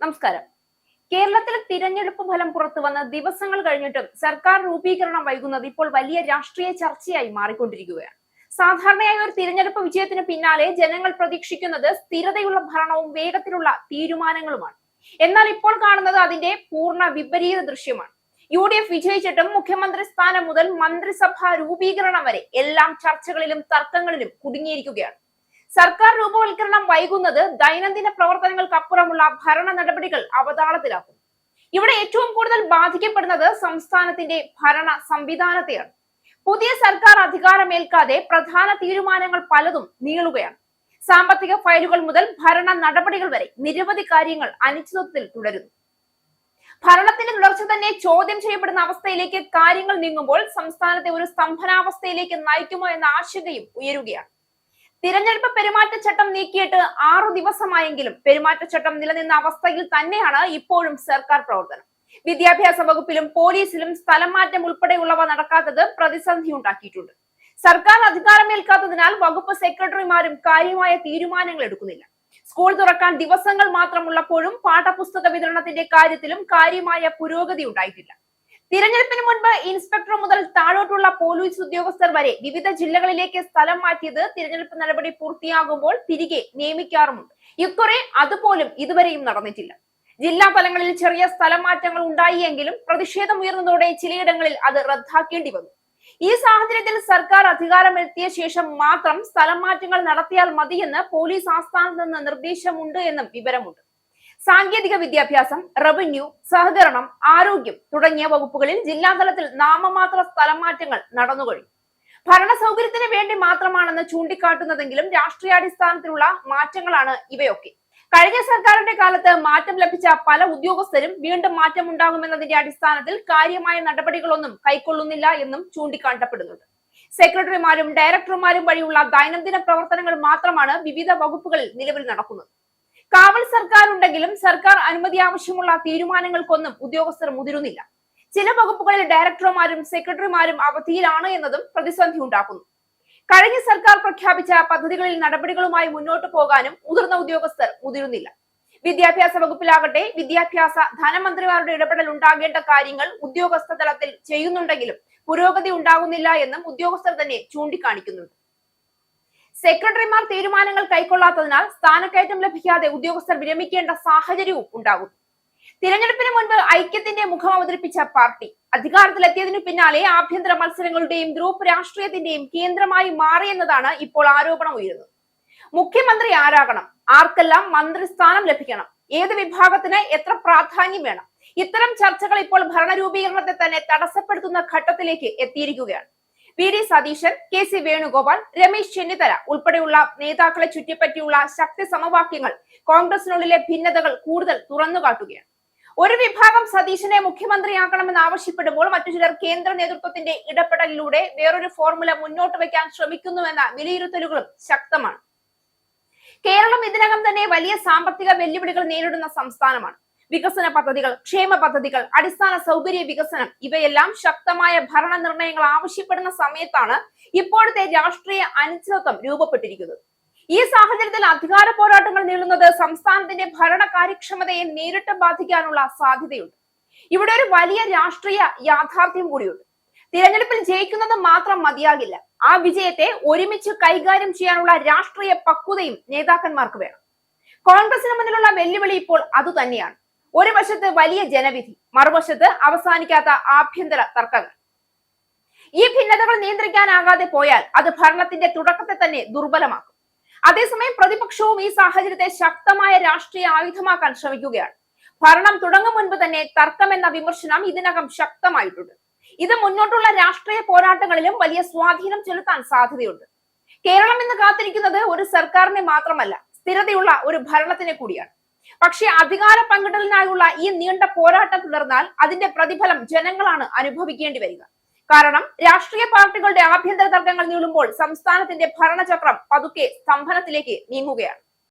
നമസ്കാരം. കേരളത്തിൽ തിരഞ്ഞെടുപ്പ് ഫലം പുറത്തു വന്ന ദിവസങ്ങൾ കഴിഞ്ഞിട്ടും സർക്കാർ രൂപീകരണം വൈകുന്നത് ഇപ്പോൾ വലിയ രാഷ്ട്രീയ ചർച്ചയായി മാറിക്കൊണ്ടിരിക്കുകയാണ്. സാധാരണയായി ഒരു തിരഞ്ഞെടുപ്പ് വിജയത്തിന് പിന്നാലെ ജനങ്ങൾ പ്രതീക്ഷിക്കുന്നത് സ്ഥിരതയുള്ള ഭരണവും വേഗത്തിലുള്ള തീരുമാനങ്ങളുമാണ്. എന്നാൽ ഇപ്പോൾ കാണുന്നത് അതിന്റെ പൂർണ്ണ വിപരീത ദൃശ്യമാണ്. UDF വിജയിച്ചിട്ടും മുഖ്യമന്ത്രി സ്ഥാനം മുതൽ മന്ത്രിസഭാ രൂപീകരണം വരെ എല്ലാം ചർച്ചകളിലും തർക്കങ്ങളിലും കുടുങ്ങിയിരിക്കുകയാണ്. സർക്കാർ രൂപവൽക്കരണം വൈകുന്നത് ദൈനംദിന പ്രവർത്തനങ്ങൾക്കപ്പുറമുള്ള ഭരണ നടപടികൾ അവതാളത്തിലാക്കും. ഇവിടെ ഏറ്റവും കൂടുതൽ ബാധിക്കപ്പെടുന്നത് സംസ്ഥാനത്തിന്റെ ഭരണ സംവിധാനത്തെയാണ്. പുതിയ സർക്കാർ അധികാരമേൽക്കാതെ പ്രധാന തീരുമാനങ്ങൾ പലതും നീളുകയാണ്. സാമ്പത്തിക ഫയലുകൾ മുതൽ ഭരണ നടപടികൾ വരെ നിരവധി കാര്യങ്ങൾ അനിശ്ചിതത്വത്തിൽ തുടരുന്നു. ഭരണത്തിന്റെ തുടർച്ച തന്നെ ചോദ്യം ചെയ്യപ്പെടുന്ന അവസ്ഥയിലേക്ക് കാര്യങ്ങൾ നീങ്ങുമ്പോൾ സംസ്ഥാനത്തെ ഒരു സ്തംഭനാവസ്ഥയിലേക്ക് നയിക്കുമോ എന്ന ആശങ്കയും ഉയരുകയാണ്. തിരഞ്ഞെടുപ്പ് പെരുമാറ്റച്ചട്ടം നീക്കിയിട്ട് 6 ദിവസമായെങ്കിലും പെരുമാറ്റച്ചട്ടം നിലനിന്ന അവസ്ഥയിൽ തന്നെയാണ് ഇപ്പോഴും സർക്കാർ പ്രവർത്തനം. വിദ്യാഭ്യാസ വകുപ്പിലും പോലീസിലും സ്ഥലം മാറ്റം ഉൾപ്പെടെയുള്ളവ നടക്കാത്തത് പ്രതിസന്ധി ഉണ്ടാക്കിയിട്ടുണ്ട്. സർക്കാർ അധികാരമേൽക്കാത്തതിനാൽ വകുപ്പ് സെക്രട്ടറിമാരും കാര്യമായ തീരുമാനങ്ങൾ എടുക്കുന്നില്ല. സ്കൂൾ തുറക്കാൻ ദിവസങ്ങൾ മാത്രമുള്ളപ്പോഴും പാഠപുസ്തക വിതരണത്തിന്റെ കാര്യത്തിലും കാര്യമായ പുരോഗതി ഉണ്ടായിട്ടില്ല. തിരഞ്ഞെടുപ്പിന് മുൻപ് ഇൻസ്പെക്ടർ മുതൽ താഴോട്ടുള്ള പോലീസ് ഉദ്യോഗസ്ഥർ വരെ വിവിധ ജില്ലകളിലേക്ക് സ്ഥലം മാറ്റിയത് തിരഞ്ഞെടുപ്പ് നടപടി പൂർത്തിയാകുമ്പോൾ തിരികെ നിയമിക്കാറുമുണ്ട്. ഇക്കുറി അതുപോലും ഇതുവരെയും നടന്നിട്ടില്ല. ജില്ലാ തലങ്ങളിൽ ചെറിയ സ്ഥലം മാറ്റങ്ങൾ ഉണ്ടായിയെങ്കിലും പ്രതിഷേധം ഉയർന്നതോടെ ചിലയിടങ്ങളിൽ അത് റദ്ദാക്കേണ്ടി വന്നു. ഈ സാഹചര്യത്തിൽ സർക്കാർ അധികാരമെത്തിയ ശേഷം മാത്രം സ്ഥലം മാറ്റങ്ങൾ നടത്തിയാൽ മതിയെന്ന് പോലീസ് ആസ്ഥാനത്ത് നിന്ന് നിർദ്ദേശമുണ്ട് എന്നും വിവരമുണ്ട്. സാങ്കേതിക വിദ്യാഭ്യാസം, റവന്യൂ, സഹകരണം, ആരോഗ്യം തുടങ്ങിയ വകുപ്പുകളിൽ ജില്ലാതലത്തിൽ നാമമാത്ര സ്ഥലം മാറ്റങ്ങൾ നടന്നുകഴിഞ്ഞു. ഭരണ സൗകര്യത്തിന് വേണ്ടി മാത്രമാണെന്ന് ചൂണ്ടിക്കാട്ടുന്നതെങ്കിലും രാഷ്ട്രീയാടിസ്ഥാനത്തിലുള്ള മാറ്റങ്ങളാണ് ഇവയൊക്കെ. കഴിഞ്ഞ സർക്കാരിന്റെ കാലത്ത് മാറ്റം ലഭിച്ച പല ഉദ്യോഗസ്ഥരും വീണ്ടും മാറ്റം ഉണ്ടാകുമെന്നതിന്റെ അടിസ്ഥാനത്തിൽ കാര്യമായ നടപടികളൊന്നും കൈക്കൊള്ളുന്നില്ല എന്നും ചൂണ്ടിക്കാട്ടപ്പെടുന്നുണ്ട്. സെക്രട്ടറിമാരും ഡയറക്ടർമാരും വഴിയുള്ള ദൈനംദിന പ്രവർത്തനങ്ങൾ മാത്രമാണ് വിവിധ വകുപ്പുകളിൽ നിലവിൽ നടക്കുന്നത്. കാവൽ സർക്കാർ ഉണ്ടെങ്കിലും സർക്കാർ അനുമതി ആവശ്യമുള്ള തീരുമാനങ്ങൾക്കൊന്നും ഉദ്യോഗസ്ഥർ മുതിരുന്നില്ല. ചില വകുപ്പുകളിൽ ഡയറക്ടർമാരും സെക്രട്ടറിമാരും അവധിയിലാണ് എന്നതും പ്രതിസന്ധി ഉണ്ടാക്കുന്നു. കഴിഞ്ഞ സർക്കാർ പ്രഖ്യാപിച്ച പദ്ധതികളിൽ നടപടികളുമായി മുന്നോട്ട് പോകാനും മുതിർന്ന ഉദ്യോഗസ്ഥർ മുതിരുന്നില്ല. വിദ്യാഭ്യാസ വകുപ്പിലാകട്ടെ വിദ്യാഭ്യാസ ധനമന്ത്രിമാരുടെ ഇടപെടൽ ഉണ്ടാകേണ്ട കാര്യങ്ങൾ ഉദ്യോഗസ്ഥ തലത്തിൽ ചെയ്യുന്നുണ്ടെങ്കിലും പുരോഗതി ഉണ്ടാകുന്നില്ല എന്നും ഉദ്യോഗസ്ഥർ തന്നെ ചൂണ്ടിക്കാണിക്കുന്നുണ്ട്. സെക്രട്ടറിമാർ തീരുമാനങ്ങൾ കൈക്കൊള്ളാത്തതിനാൽ സ്ഥാനക്കയറ്റം ലഭിക്കാതെ ഉദ്യോഗസ്ഥർ വിരമിക്കേണ്ട സാഹചര്യവും ഉണ്ടാകുന്നു. തിരഞ്ഞെടുപ്പിന് മുൻപ് ഐക്യത്തിന്റെ മുഖം അവതരിപ്പിച്ച പാർട്ടി അധികാരത്തിലെത്തിയതിനു പിന്നാലെ ആഭ്യന്തര മത്സരങ്ങളുടെയും ഗ്രൂപ്പ് രാഷ്ട്രീയത്തിന്റെയും കേന്ദ്രമായി മാറിയെന്നതാണ് ഇപ്പോൾ ആരോപണം ഉയരുന്നത്. മുഖ്യമന്ത്രി ആരാകണം, ആർക്കെല്ലാം മന്ത്രിസ്ഥാനം ലഭിക്കണം, ഏത് വിഭാഗത്തിന് എത്ര പ്രാധാന്യം വേണം, ഇത്തരം ചർച്ചകൾ ഇപ്പോൾ ഭരണരൂപീകരണത്തെ തന്നെ തടസ്സപ്പെടുത്തുന്ന ഘട്ടത്തിലേക്ക് എത്തിയിരിക്കുകയാണ്. VD സതീശൻ, KC വേണുഗോപാൽ, രമേശ് ചെന്നിത്തല ഉൾപ്പെടെയുള്ള നേതാക്കളെ ചുറ്റിപ്പറ്റിയുള്ള ശക്തി സമവാക്യങ്ങൾ കോൺഗ്രസിനുള്ളിലെ ഭിന്നതകൾ കൂടുതൽ തുറന്നുകാട്ടുകയാണ്. ഒരു വിഭാഗം സതീശനെ മുഖ്യമന്ത്രിയാക്കണമെന്ന് ആവശ്യപ്പെടുമ്പോൾ മറ്റു ചിലർ കേന്ദ്ര നേതൃത്വത്തിന്റെ ഇടപെടലിലൂടെ വേറൊരു ഫോർമുല മുന്നോട്ട് വയ്ക്കാൻ ശ്രമിക്കുന്നുവെന്ന വിലയിരുത്തലുകളും ശക്തമാണ്. കേരളം ഇതിനകം തന്നെ വലിയ സാമ്പത്തിക വെല്ലുവിളികൾ നേരിടുന്ന സംസ്ഥാനമാണ്. വികസന പദ്ധതികൾ, ക്ഷേമ പദ്ധതികൾ, അടിസ്ഥാന സൗകര്യ വികസനം ഇവയെല്ലാം ശക്തമായ ഭരണ നിർണയങ്ങൾ ആവശ്യപ്പെടുന്ന സമയത്താണ് ഇപ്പോഴത്തെ രാഷ്ട്രീയ അനിശ്ചിതത്വം രൂപപ്പെട്ടിരിക്കുന്നത്. ഈ സാഹചര്യത്തിൽ അധികാര പോരാട്ടങ്ങൾ നീളുന്നത് സംസ്ഥാനത്തിന്റെ ഭരണ കാര്യക്ഷമതയെ നേരിട്ട് ബാധിക്കാനുള്ള സാധ്യതയുണ്ട്. ഇവിടെ ഒരു വലിയ രാഷ്ട്രീയ യാഥാർത്ഥ്യം കൂടിയുണ്ട്. തിരഞ്ഞെടുപ്പിൽ ജയിക്കുന്നത് മാത്രം മതിയാകില്ല. ആ വിജയത്തെ ഒരുമിച്ച് കൈകാര്യം ചെയ്യാനുള്ള രാഷ്ട്രീയ പക്വതയും നേതാക്കന്മാർക്ക് വേണം. കോൺഗ്രസിന് മുന്നിലുള്ള വെല്ലുവിളി ഇപ്പോൾ അതുതന്നെയാണ്. ഒരു വശത്ത് വലിയ ജനവിധി, മറുവശത്ത് അവസാനിക്കാത്ത ആഭ്യന്തര തർക്കങ്ങൾ. ഈ ഭിന്നതകൾ നിയന്ത്രിക്കാനാകാതെ പോയാൽ അത് ഭരണത്തിന്റെ തുടക്കത്തെ തന്നെ ദുർബലമാക്കും. അതേസമയം പ്രതിപക്ഷവും ഈ സാഹചര്യത്തെ ശക്തമായ രാഷ്ട്രീയ ആയുധമാക്കാൻ ശ്രമിക്കുകയാണ്. ഭരണം തുടങ്ങും മുൻപ് തന്നെ തർക്കമെന്ന വിമർശനം ഇതിനകം ശക്തമായിട്ടുണ്ട്. ഇത് മുന്നോട്ടുള്ള രാഷ്ട്രീയ പോരാട്ടങ്ങളിലും വലിയ സ്വാധീനം ചെലുത്താൻ സാധ്യതയുണ്ട്. കേരളം ഇന്ന് കാത്തിരിക്കുന്നത് ഒരു സർക്കാരിനെ മാത്രമല്ല, സ്ഥിരതയുള്ള ഒരു ഭരണത്തിനെ കൂടിയാണ്. പക്ഷേ അധികാര പങ്കിടലിനായുള്ള ഈ നീണ്ട പോരാട്ടം തുടർന്നാൽ അതിന്റെ പ്രതിഫലം ജനങ്ങളാണ് അനുഭവിക്കേണ്ടി വരിക. കാരണം രാഷ്ട്രീയ പാർട്ടികളുടെ ആഭ്യന്തര തർക്കങ്ങൾ നീളുമ്പോൾ സംസ്ഥാനത്തിന്റെ ഭരണചക്രം പതുക്കെ സ്തംഭനത്തിലേക്ക് നീങ്ങുകയാണ്.